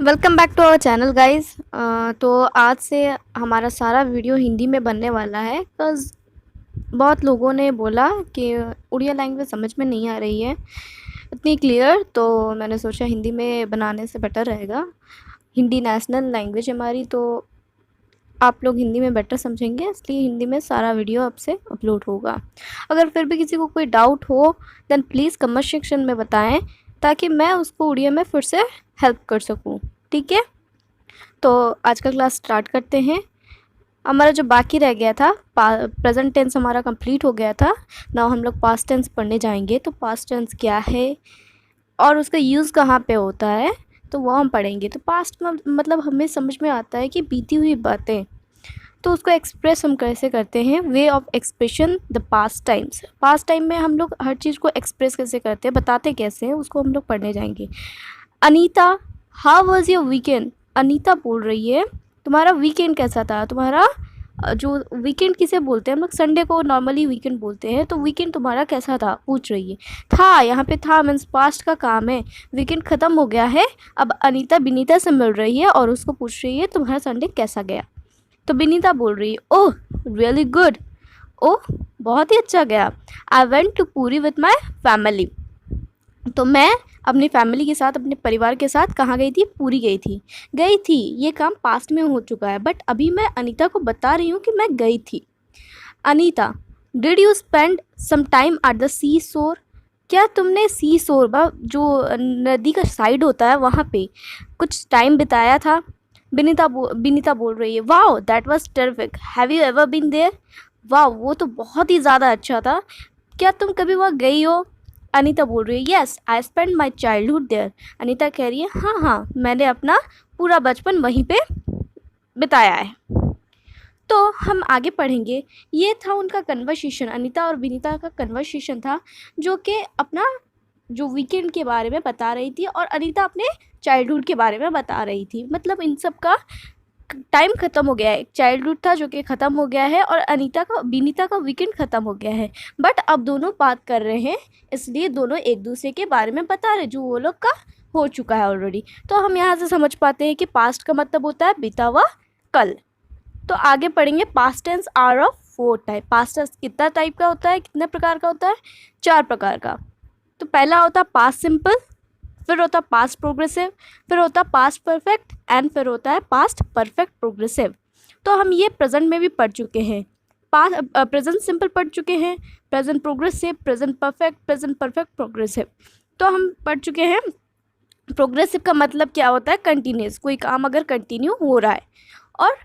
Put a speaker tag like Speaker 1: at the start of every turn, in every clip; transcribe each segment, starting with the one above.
Speaker 1: Welcome back to our channel guys. तो आज से हमारा सारा वीडियो हिंदी में बनने वाला है बिकॉज़ बहुत लोगों ने बोला कि उड़िया लैंग्वेज समझ में नहीं आ रही है इतनी क्लियर, तो मैंने सोचा हिंदी में बनाने से बेटर रहेगा। हिंदी नेशनल लैंग्वेज हमारी, तो आप लोग हिंदी में बेटर समझेंगे, इसलिए हिंदी में सारा वीडियो अब से अपलोड होगा। अगर फिर भी किसी को कोई डाउट हो देन प्लीज़ कमेंट सेक्शन में बताएं ताकि मैं उसको उड़िया में फिर से हेल्प कर सकूं। ठीक है, तो आज का क्लास स्टार्ट करते हैं। हमारा जो बाकी रह गया था, प्रेजेंट टेंस हमारा कंप्लीट हो गया था। नाउ हम लोग पास्ट टेंस पढ़ने जाएंगे। तो पास्ट टेंस क्या है और उसका यूज़ कहाँ पे होता है, तो वो हम पढ़ेंगे। तो पास्ट में मतलब हमें समझ में आता है कि बीती हुई बातें, तो उसको एक्सप्रेस हम कैसे करते हैं। Way of expression the past times. Past time में हम लोग हर चीज़ को एक्सप्रेस कैसे करते हैं, बताते कैसे हैं, उसको हम लोग पढ़ने जाएंगे। Anita, how was your weekend. Anita बोल रही है तुम्हारा वीकेंड कैसा था। तुम्हारा जो वीकेंड किसे बोलते हैं हम लोग, संडे को नॉर्मली वीकेंड बोलते हैं। तो वीकेंड तुम्हारा कैसा था पूछ रही है। था, यहाँ पे था मीन्स पास्ट का काम है। वीकेंड ख़त्म हो गया है। अब अनीता बिनीता से मिल रही है और उसको पूछ रही है तुम्हारा संडे कैसा गया। तो बिनीता बोल रही है ओह रियली गुड। ओह बहुत ही अच्छा गया। आई वेंट टू पूरी विथ माई फैमिली। तो मैं अपनी फैमिली के साथ, अपने परिवार के साथ कहाँ गई थी, पूरी गई थी। ये काम पास्ट में हो चुका है, बट अभी मैं अनीता को बता रही हूँ कि मैं गई थी। Anita, did you spend some time at the sea shore. क्या तुमने सी शोर जो नदी का साइड होता है वहाँ पे कुछ टाइम बिताया था। बिनीता बोल रही है wow that was terrific, have you ever been there. Wow वो तो बहुत ही ज़्यादा अच्छा था, क्या तुम कभी वहाँ गई हो। अनीता बोल रही है yes I spend my childhood there. Anita कह रही है हाँ, मैंने अपना पूरा बचपन वहीं पे बिताया है। तो हम आगे पढ़ेंगे। ये था उनका कन्वर्सेशन, अनीता और विनीता का कन्वर्सेशन था, जो कि अपना जो वीकेंड के बारे में बता रही थी और अनीता अपने चाइल्डहुड के बारे में बता रही थी। मतलब इन सब का टाइम ख़त्म हो गया है। एक चाइल्डहुड था जो कि ख़त्म हो गया है और विनीता का वीकेंड ख़त्म हो गया है, बट अब दोनों बात कर रहे हैं, इसलिए दोनों एक दूसरे के बारे में बता रहे जो वो लोग का हो चुका है ऑलरेडी। तो हम यहाँ से समझ पाते हैं कि पास्ट का मतलब होता है बीता हुआ कल। तो आगे पढ़ेंगे past tense are of 4 type. Past tense कितना टाइप का होता है, कितने प्रकार का होता है, 4 प्रकार का। तो पहला होता है पास्ट सिंपल, फिर होता है पास्ट प्रोग्रेसिव, फिर होता है पास्ट परफेक्ट एंड फिर होता है पास्ट परफेक्ट प्रोग्रेसिव। तो हम ये प्रेजेंट में भी पढ़ चुके हैं। प्रेजेंट सिंपल पढ़ चुके हैं, present progressive, present perfect progressive. तो हम पढ़ चुके हैं। प्रोग्रेसिव का मतलब क्या होता है, कंटिन्यूस, कोई काम अगर कंटिन्यू हो रहा है। और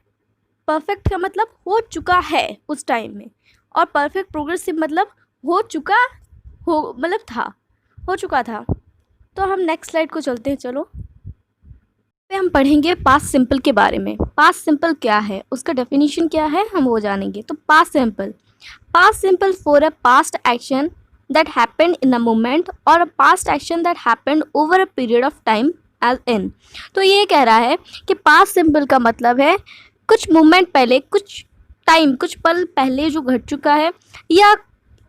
Speaker 1: परफेक्ट का मतलब हो चुका है उस टाइम में। और परफेक्ट प्रोग्रेसिव मतलब हो चुका था। तो हम नेक्स्ट स्लाइड को चलते हैं। चलो पे हम पढ़ेंगे पास्ट सिंपल के बारे में। पास्ट सिंपल क्या है, उसका डेफिनेशन क्या है, हम वो जानेंगे। तो past simple for a past action that happened in a moment और a past action that happened over a period of time as in. तो ये कह रहा है कि पास्ट सिंपल का मतलब है कुछ मोमेंट पहले, कुछ टाइम, कुछ पल पहले जो घट चुका है, या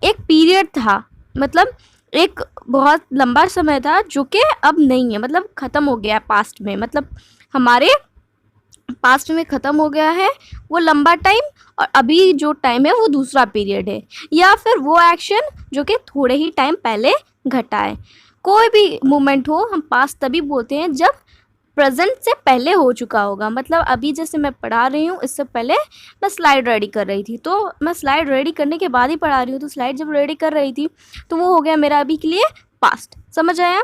Speaker 1: एक पीरियड था, मतलब एक बहुत लंबा समय था जो कि अब नहीं है, मतलब ख़त्म हो गया पास्ट में, मतलब हमारे पास्ट में ख़त्म हो गया है वो लंबा टाइम, और अभी जो टाइम है वो दूसरा पीरियड है। या फिर वो एक्शन जो कि थोड़े ही टाइम पहले घटा है। कोई भी मोमेंट हो हम पास्ट तभी बोलते हैं जब प्रेजेंट से पहले हो चुका होगा। मतलब अभी जैसे मैं पढ़ा रही हूँ, इससे पहले मैं स्लाइड रेडी कर रही थी, तो मैं स्लाइड रेडी करने के बाद ही पढ़ा रही हूँ। तो स्लाइड जब रेडी कर रही थी तो वो हो गया मेरा अभी के लिए पास्ट। समझ आया।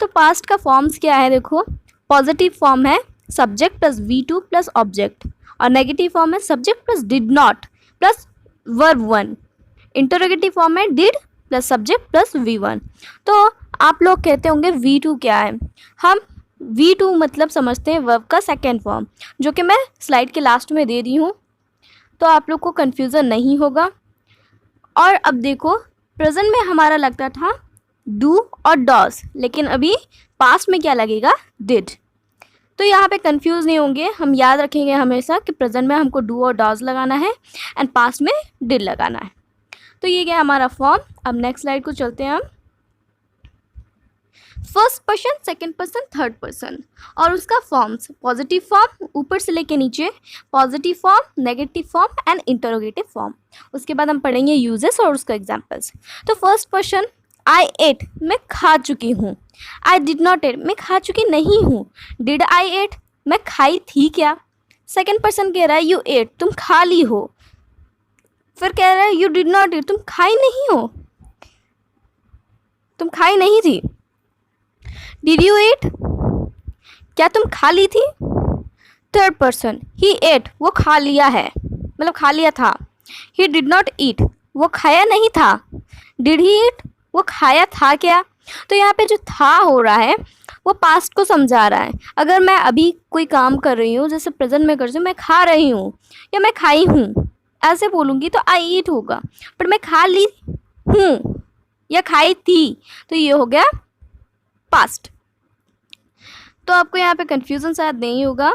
Speaker 1: तो पास्ट का फॉर्म्स क्या है, देखो। पॉजिटिव फॉर्म है subject plus V2 plus object, और नेगेटिव फॉर्म है subject plus did not plus verb 1। Interrogative form है did plus subject plus V1। तो आप लोग कहते होंगे V2 क्या है। हम V2 मतलब समझते हैं वर्ब का सेकेंड फॉर्म, जो कि मैं स्लाइड के लास्ट में दे दी हूँ, तो आप लोग को कन्फ्यूज़न नहीं होगा। और अब देखो, प्रेजेंट में हमारा लगता था डू और डॉज, लेकिन अभी पास्ट में क्या लगेगा, डिड। तो यहाँ पे कंफ्यूज नहीं होंगे, हम याद रखेंगे हमेशा कि प्रेजेंट में हमको डू और डॉज लगाना है एंड पास्ट में डिड लगाना है। तो ये क्या हमारा फॉर्म। अब नेक्स्ट स्लाइड को चलते हैं हम। First person, second person, third person, और उसका फॉर्म्स पॉजिटिव फॉर्म ऊपर से लेके नीचे, positive form, negative form and interrogative form. उसके बाद हम पढ़ेंगे यूजेस और उसका एग्जांपल्स। तो फर्स्ट पर्सन, आई एट, मैं खा चुकी हूँ। आई डिड नॉट एट, मैं खा चुकी नहीं हूँ। डिड आई एट, मैं खाई थी क्या। सेकंड पर्सन कह रहा है यू एट, तुम खा ली हो। फिर कह रहा है यू डिड नॉट ईट, तुम खाई नहीं हो, तुम खाई नहीं थी। डिड यू ईट, क्या तुम खा ली थी। थर्ड पर्सन, ही एट, वो खा लिया है, मतलब खा लिया था। ही डिड नॉट ईट, वो खाया नहीं था। डिड ही ईट, वो खाया था क्या। तो यहाँ पे जो था हो रहा है वो पास्ट को समझा रहा है। अगर मैं अभी कोई काम कर रही हूँ, जैसे प्रेजेंट में कर रही हूँ, मैं खा रही हूँ या मैं खाई हूँ, ऐसे बोलूँगी तो आई ईट होगा। पर मैं खा ली हूँ या खाई थी, तो ये हो गया पास्ट। तो आपको यहाँ पे कंफ्यूजन शायद नहीं होगा।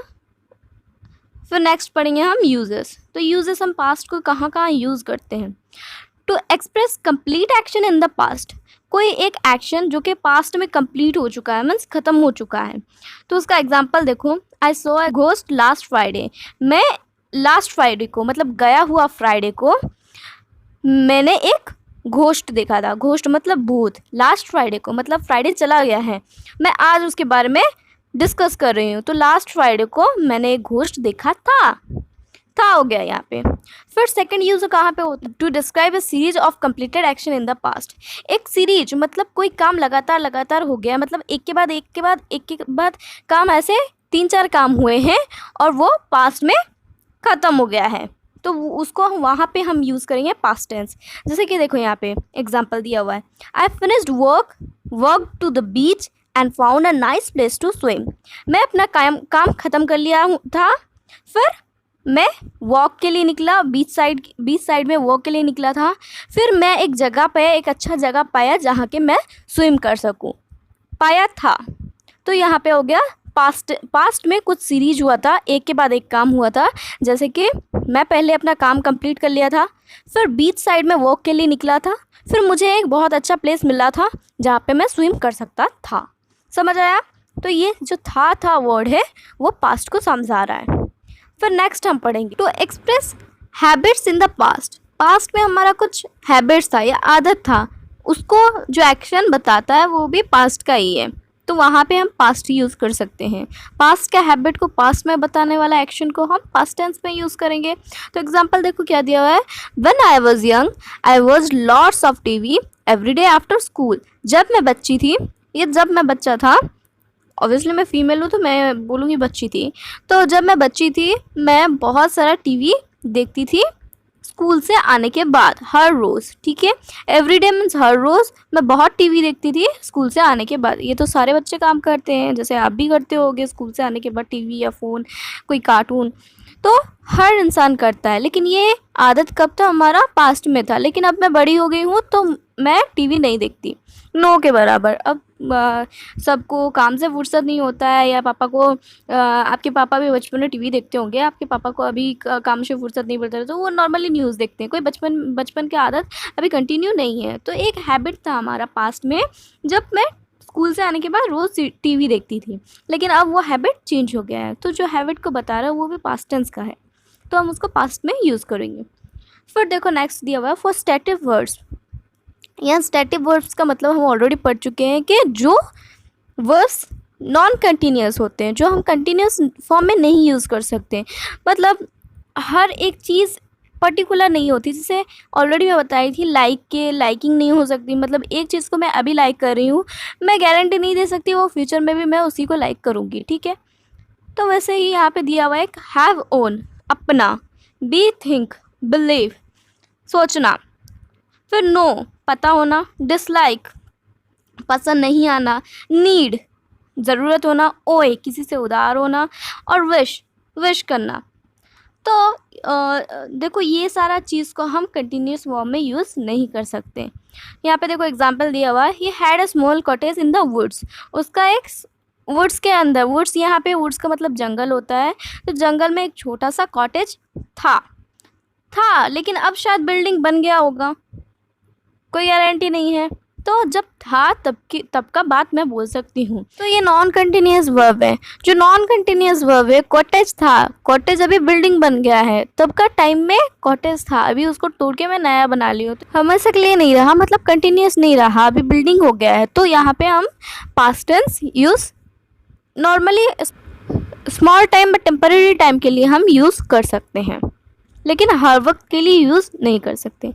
Speaker 1: फिर नेक्स्ट पढ़ेंगे हम यूजेस। तो यूजेस हम पास्ट को कहाँ कहाँ यूज़ करते हैं। To express complete action in the past, कोई एक एक्शन जो कि पास्ट में कंप्लीट हो चुका है, मीन्स ख़त्म हो चुका है। तो उसका एग्जांपल देखो, I saw a ghost last Friday, मैं लास्ट फ्राइडे को, मतलब गया हुआ फ्राइडे को, मैंने एक घोस्ट देखा था। घोस्ट मतलब भूत। लास्ट फ्राइडे को मतलब फ्राइडे चला गया है, मैं आज उसके बारे में डिस्कस कर रही हूँ। तो लास्ट फ्राइडे को मैंने एक घोस्ट देखा था हो गया यहाँ पे। फिर सेकंड यूज कहाँ पे होता है, to describe a series of completed action in the past. एक सीरीज मतलब कोई काम लगातार हो गया, मतलब एक के बाद काम, ऐसे 3-4 काम हुए हैं और वो पास्ट में ख़त्म हो गया है, तो उसको वहाँ पे हम यूज़ करेंगे पास्ट टेंस। जैसे कि देखो यहाँ पे एग्जाम्पल दिया हुआ है, I finished work to the beach and found a nice place to swim. मैं अपना काम ख़त्म कर लिया था, फिर मैं वॉक के लिए निकला, बीच साइड में वॉक के लिए निकला था। फिर मैं एक अच्छा जगह पाया जहाँ के मैं स्विम कर सकूँ, पाया था। तो यहाँ पे हो गया पास्ट में कुछ सीरीज हुआ था, एक के बाद एक काम हुआ था। जैसे कि मैं पहले अपना काम कंप्लीट कर लिया था, फिर बीच साइड में वॉक के लिए निकला था, फिर मुझे एक बहुत अच्छा प्लेस मिला था जहाँ पे मैं स्विम कर सकता था। समझ आया। तो ये जो था वर्ड है वो पास्ट को समझा रहा है। फिर नेक्स्ट हम पढ़ेंगे to express habits in the past में हमारा कुछ हैबिट्स था या आदत था, उसको जो एक्शन बताता है वो भी पास्ट का ही है, तो वहाँ पे हम पास्ट यूज़ कर सकते हैं। पास्ट का हैबिट को पास्ट में बताने वाला एक्शन को हम पास्ट टेंस में यूज़ करेंगे। तो एग्जांपल देखो क्या दिया हुआ है, when I was young I was lots of TV every day after school. जब मैं बच्ची थी, ये जब मैं बच्चा था, ऑब्वियसली मैं फीमेल हूँ तो मैं बोलूँगी बच्ची थी। तो जब मैं बच्ची थी मैं बहुत सारा टीवी देखती थी स्कूल से आने के बाद, हर रोज़। ठीक है, एवरीडे मीन्स हर रोज़ मैं बहुत टीवी देखती थी स्कूल से आने के बाद। ये तो सारे बच्चे काम करते हैं, जैसे आप भी करते होगे स्कूल से आने के बाद टीवी या फ़ोन, कोई कार्टून, तो हर इंसान करता है। लेकिन ये आदत कब था, हमारा पास्ट में था। लेकिन अब मैं बड़ी हो गई हूँ तो मैं टीवी नहीं देखती, नो के बराबर। अब सबको काम से फुर्सत नहीं होता है, या पापा को आपके पापा भी बचपन में टीवी देखते होंगे, आपके पापा को अभी काम से फुर्सत नहीं पड़ता है तो वो नॉर्मली न्यूज़ देखते हैं। कोई बचपन की आदत अभी कंटिन्यू नहीं है। तो एक हैबिट था हमारा पास्ट में, जब मैं स्कूल से आने के बाद रोज़ टीवी देखती थी, लेकिन अब वो हैबिट चेंज हो गया है। तो जो हैबिट को बता रहा है वो भी पास्ट टेंस का है, तो हम उसको पास्ट में यूज़ करेंगे। फिर देखो नेक्स्ट दिया हुआ है फॉर स्टैटिक वर्ड्स। यहाँ स्टैटिक वर्ब्स का मतलब हम ऑलरेडी पढ़ चुके हैं कि जो वर्ब्स नॉन कंटिन्यूस होते हैं, जो हम कंटिन्यूस फॉर्म में नहीं यूज़ कर सकते। मतलब हर एक चीज़ पर्टिकुलर नहीं होती, जैसे ऑलरेडी मैं बताई थी लाइकिंग नहीं हो सकती। मतलब एक चीज़ को मैं अभी लाइक कर रही हूँ, मैं गारंटी नहीं दे सकती वो फ्यूचर में भी मैं उसी को लाइक करूँगी। ठीक है, तो वैसे ही यहाँ पे दिया हुआ है एक हैव ओन, अपना, बी थिंक, बिलीव, सोचना, फिर नो, पता होना, डिसलाइक, पसंद नहीं आना, नीड, ज़रूरत होना, ओए, किसी से उधार होना, और विश करना। तो देखो ये सारा चीज़ को हम कंटिन्यूस फॉर्म में यूज़ नहीं कर सकते। यहाँ पे देखो एग्जांपल दिया हुआ है, he had a small cottage in the woods. उसका एक वुड्स के अंदर, वुड्स यहाँ पे वुड्स का मतलब जंगल होता है, तो जंगल में एक छोटा सा कॉटेज था, लेकिन अब शायद बिल्डिंग बन गया होगा, कोई गारंटी नहीं है। तो जब था तब का बात मैं बोल सकती हूँ। तो ये नॉन कंटिन्यूअस वर्ब है। जो नॉन कंटिन्यूअस वर्ब है, कॉटेज था, कॉटेज अभी बिल्डिंग बन गया है, तब का टाइम में कॉटेज था, अभी उसको तोड़ के मैं नया बना ली हूँ, तो हमेशा के लिए नहीं रहा, मतलब कंटिन्यूअस नहीं रहा, अभी बिल्डिंग हो गया है। तो यहाँ पे हम past tense use normally small time but temporary time के लिए हम यूज़ कर सकते हैं, लेकिन हर वक्त के लिए यूज़ नहीं कर सकते।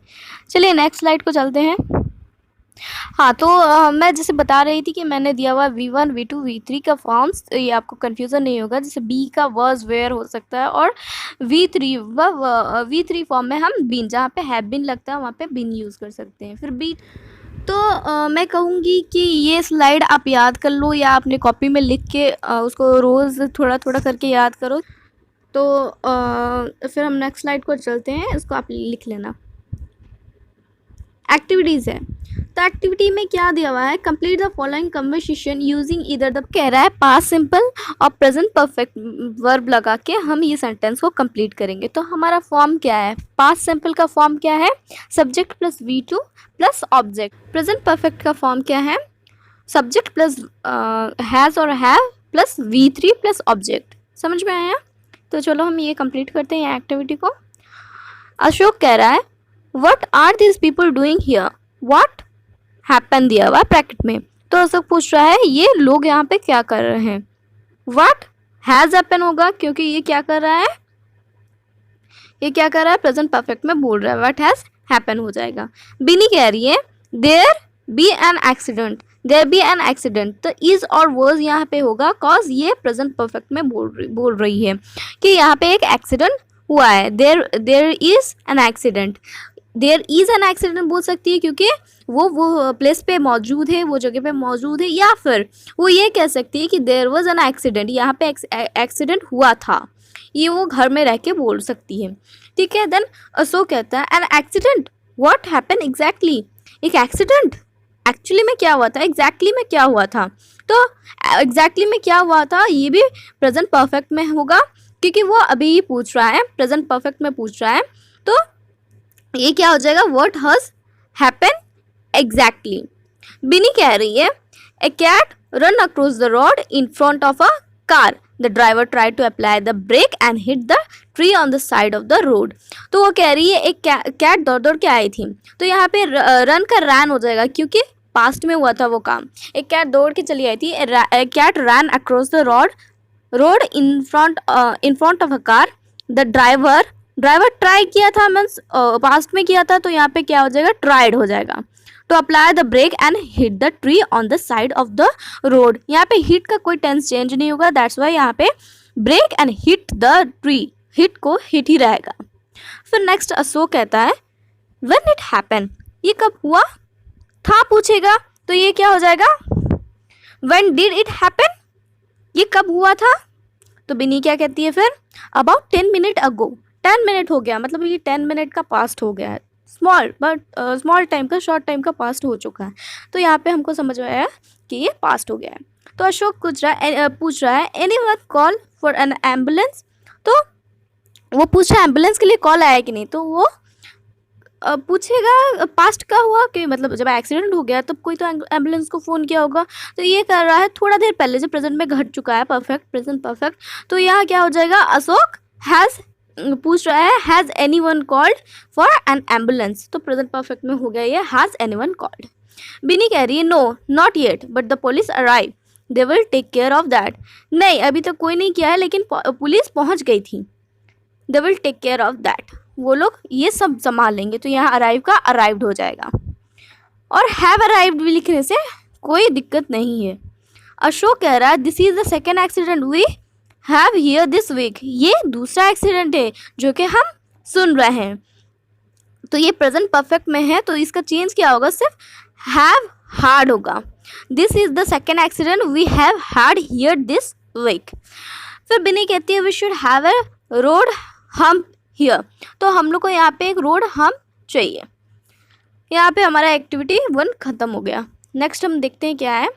Speaker 1: चलिए नेक्स्ट स्लाइड को चलते हैं। हाँ, तो मैं जैसे बता रही थी कि मैंने दिया हुआ V1 V2 V3 का फॉर्म्स, तो ये आपको कन्फ्यूज़न नहीं होगा। जैसे बी का वर्स वेयर हो सकता है, और V3 फॉर्म में हम बीन, जहाँ पे हैव बीन लगता है वहाँ पे बीन यूज़ कर सकते हैं। फिर बी, तो मैं कहूँगी कि ये स्लाइड आप याद कर लो, या अपने कॉपी में लिख के उसको रोज़ थोड़ा थोड़ा करके याद करो। तो फिर हम नेक्स्ट स्लाइड को चलते हैं, इसको आप लिख लेना। एक्टिविटीज़ है, तो एक्टिविटी में क्या दिया हुआ है, complete the following conversation using either the, कह रहा है पास्ट सिंपल और प्रेजेंट परफेक्ट वर्ब लगा के हम ये सेंटेंस को कंप्लीट करेंगे। तो हमारा फॉर्म क्या है, पास्ट सिंपल का फॉर्म क्या है, subject plus V2 plus object. Present perfect का फॉर्म क्या है, सब्जेक्ट प्लस हैज़ और have plus V3 plus object. समझ में आया? तो चलो हम ये कंप्लीट करते हैं एक्टिविटी को। अशोक कह रहा है what are this people doing here, what happen दिया हुआ ब्रैकेट में। तो अशोक पूछ रहा है ये लोग यहाँ पे क्या कर रहे हैं। व्हाट हैज़ हैपन होगा, क्योंकि ये क्या कर रहा है, ये क्या कर रहा है, प्रेजेंट परफेक्ट में बोल रहा है, व्हाट हैज़ हैपन हो जाएगा। बिनी कह रही है there be an accident, there be an accident. तो इज और वर्ज यहाँ पे होगा, कॉज ये प्रेजेंट परफेक्ट में बोल रही है कि यहाँ पे एक एक्सीडेंट हुआ है। There is an accident, there is an accident बोल सकती है क्योंकि वो प्लेस पे मौजूद है, वो जगह पे मौजूद है, या फिर वो ये कह सकती है कि देयर वाज एन एक्सीडेंट, यहाँ पे एक्सीडेंट हुआ था, ये वो घर में रह के बोल सकती है। ठीक है, देन अशोक कहता है an accident, what happen exactly, एक एक्सीडेंट एक्चुअली में क्या हुआ था, एग्जैक्टली में क्या हुआ था। तो एग्जैक्टली में क्या हुआ था ये भी प्रेजेंट परफेक्ट में होगा, क्योंकि वो अभी ही पूछ रहा है, प्रेजेंट परफेक्ट में पूछ रहा है। तो ये क्या हो जाएगा, व्हाट हैज हैपन एग्जैक्टली। बिनी कह रही है a cat run across the road in front of a car, the driver try to apply the brake and hit the tree on the side of the road. तो वो कह रही है एक cat दौड़ दौड़ के आई थी, तो यहाँ पे रन का रैन हो जाएगा क्योंकि पास्ट में हुआ था वो काम। एक कैट दौड़ के चली आई थी, cat ran across the road in front of a car, the driver try किया था, मीन्स पास्ट में किया था, तो यहाँ पे क्या हो जाएगा, ट्राइड हो जाएगा। तो apply the brake and hit the tree on the side of the road, यहाँ पे हिट का कोई टेंस चेंज नहीं होगा, दैट्स वाई यहाँ पे brake and hit the tree, hit को हिट ही रहेगा। फिर नेक्स्ट अशोक कहता है व्हेन इट हैपन, ये कब हुआ था पूछेगा, तो ये क्या हो जाएगा, व्हेन डिड इट हैपन, ये कब हुआ था। तो बिनी क्या कहती है फिर, अबाउट 10 मिनट अगो, 10 मिनट हो गया, मतलब ये 10 मिनट का पास्ट हो गया है, स्मॉल टाइम का, शॉर्ट टाइम का पास्ट हो चुका है। तो यहाँ पे हमको समझ में आया कि ये पास्ट हो गया है। तो अशोक पूछ रहा है anyone call for an ambulance, तो वो पूछ रहा है एम्बुलेंस के लिए कॉल आया कि नहीं, तो वो पूछेगा पास्ट का हुआ कि मतलब जब एक्सीडेंट हो गया तब कोई तो एम्बुलेंस को फ़ोन किया होगा। तो ये कर रहा है थोड़ा देर पहले, जो प्रेजेंट में घट चुका है, परफेक्ट, प्रेजेंट परफेक्ट। तो यहाँ क्या हो जाएगा, अशोक हैज़ पूछ रहा है has anyone called for an ambulance, तो प्रेजेंट परफेक्ट में हो गया ये हैज़ एनीवन कॉल्ड। बिनी कह रही है no not yet but the police arrive, they will take care of that. नहीं, अभी तक कोई नहीं किया है, लेकिन पुलिस पहुंच गई थी, they will take care of that, वो लोग ये सब संभाल लेंगे। तो यहाँ अराइव का अराइव्ड हो जाएगा, और हैव अराइव्ड भी लिखने से कोई दिक्कत नहीं है। अशोक कह रहा है this is the second accident we have here this week, ये दूसरा एक्सीडेंट है जो कि हम सुन रहे हैं। तो ये प्रेजेंट परफेक्ट में है, तो इसका चेंज क्या होगा, सिर्फ हैव हार्ड होगा। This is the second accident we have had here this week. फिर बिनी कहती है we should have a road hump here, तो हम लोग को यहाँ पे एक रोड हम्प चाहिए। यहाँ पे हमारा एक्टिविटी 1 खत्म हो गया। नेक्स्ट हम देखते हैं क्या है।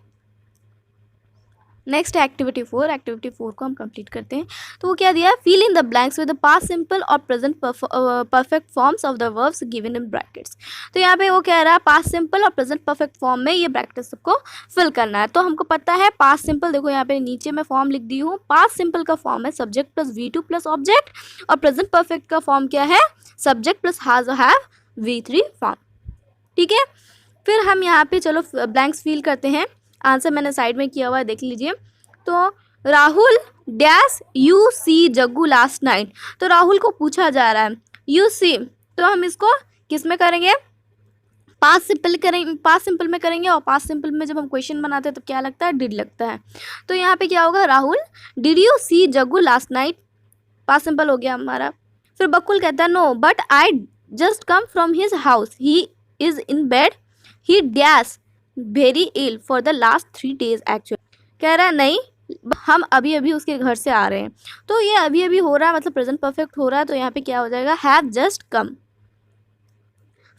Speaker 1: नेक्स्ट एक्टिविटी 4, एक्टिविटी 4 को हम कंप्लीट करते हैं। तो वो क्या दिया है, fill in the blanks with the past simple और present perfect forms of the verbs given in brackets. तो यहाँ पे वो कह रहा है पास्ट सिंपल और प्रेजेंट परफेक्ट फॉर्म में ये ब्रैकेट्स सबको फिल करना है। तो हमको पता है पास्ट सिंपल, देखो यहाँ पे नीचे मैं फॉर्म लिख दी हूँ। पास्ट सिंपल का फॉर्म है subject plus V2 plus object, और प्रेजेंट परफेक्ट का फॉर्म क्या है, सब्जेक्ट प्लस हैज और हैव V3 फॉर्म। ठीक है, फिर हम यहाँ पे चलो ब्लैंक्स फिल करते हैं। आंसर मैंने साइड में किया हुआ है, देख लीजिए। तो Rahul dash you see Jaggu last night. तो राहुल को पूछा जा रहा है यू सी, तो हम इसको किस में करेंगे, पास्ट सिंपल करेंगे, पास्ट सिंपल में करेंगे। और पास्ट सिंपल में जब हम क्वेश्चन बनाते हैं तो क्या लगता है, डिड लगता है। तो यहाँ पे क्या होगा, Rahul did you see Jaggu last night, past simple हो गया हमारा। फिर बकुल कहता है no but I just come from his house, he is in bed, he dash very ill for the last 3 days actually. कह रहा है नहीं, हम अभी अभी उसके घर से आ रहे हैं। तो ये अभी अभी हो रहा है, मतलब प्रेजेंट परफेक्ट हो रहा है। तो यहाँ पे क्या हो जाएगा, have just come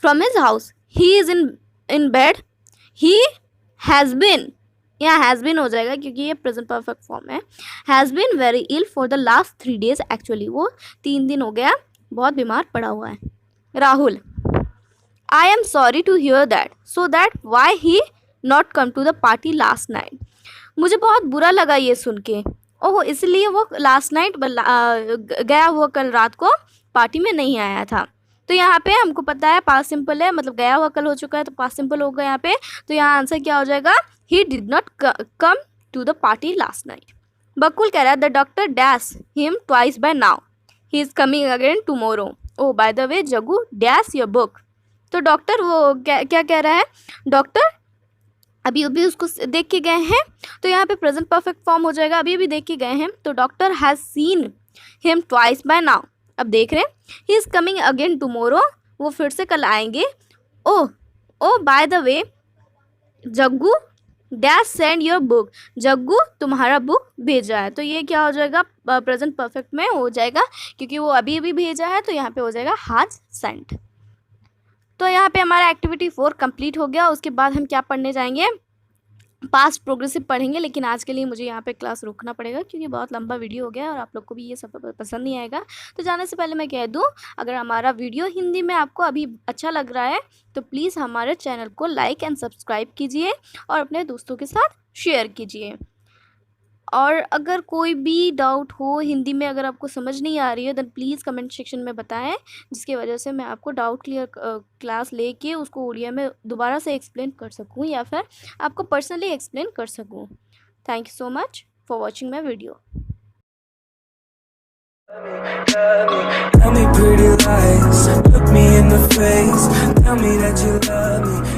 Speaker 1: from his house, he is in bed, he has been, यहाँ हैज़ बिन हो जाएगा क्योंकि ये प्रेजेंट परफेक्ट फॉर्म है। Has been very ill for the last 3 days actually, वो 3 दिन हो गया बहुत बीमार पड़ा हुआ है। Rahul I am sorry to hear that, so that why he not come to the party last night. मुझे बहुत बुरा लगा ये सुन के, ओह इसलिए वो लास्ट नाइट गया हुआ कल रात को पार्टी में नहीं आया था। तो यहाँ पे हमको पता है पास्ट सिंपल है, मतलब गया हुआ कल हो चुका है तो पास्ट सिंपल होगा यहाँ पे। तो यहाँ आंसर क्या हो जाएगा, he did not come to the party last night. Bakul कह रहा है the doctor dash him twice by now, he is coming again tomorrow, oh by the way Jaggu dash your book. तो डॉक्टर वो क्या कह रहा है, डॉक्टर अभी अभी उसको देख के गए हैं। तो यहाँ पे प्रेजेंट परफेक्ट फॉर्म हो जाएगा, अभी अभी देख के गए हैं। तो doctor has seen him twice by now, अब देख रहे हैं। He is coming again tomorrow, वो फिर से कल आएंगे। Oh by the way Jaggu dash send your book, Jaggu तुम्हारा बुक भेजा है। तो ये क्या हो जाएगा, प्रेजेंट परफेक्ट में हो जाएगा क्योंकि वो अभी अभी भेजा है। तो यहाँ पे हो जाएगा हैज सेंट। तो यहाँ पे हमारा एक्टिविटी 4 कंप्लीट हो गया। उसके बाद हम क्या पढ़ने जाएंगे, पास्ट प्रोग्रेसिव पढ़ेंगे। लेकिन आज के लिए मुझे यहाँ पे क्लास रोकना पड़ेगा क्योंकि बहुत लंबा वीडियो हो गया और आप लोग को भी ये सब पसंद नहीं आएगा। तो जाने से पहले मैं कह दूँ, अगर हमारा वीडियो हिंदी में आपको अभी अच्छा लग रहा है तो प्लीज़ हमारे चैनल को लाइक एंड सब्सक्राइब कीजिए और अपने दोस्तों के साथ शेयर कीजिए। और अगर कोई भी डाउट हो हिंदी में, अगर आपको समझ नहीं आ रही है, देन प्लीज़ कमेंट सेक्शन में बताएं, जिसकी वजह से मैं आपको डाउट क्लियर क्लास लेके उसको उड़िया में दोबारा से एक्सप्लेन कर सकूं या फिर आपको पर्सनली एक्सप्लेन कर सकूं। Thank you so much for watching my video. Tell me pretty lies, look me in the face, tell me that you love me.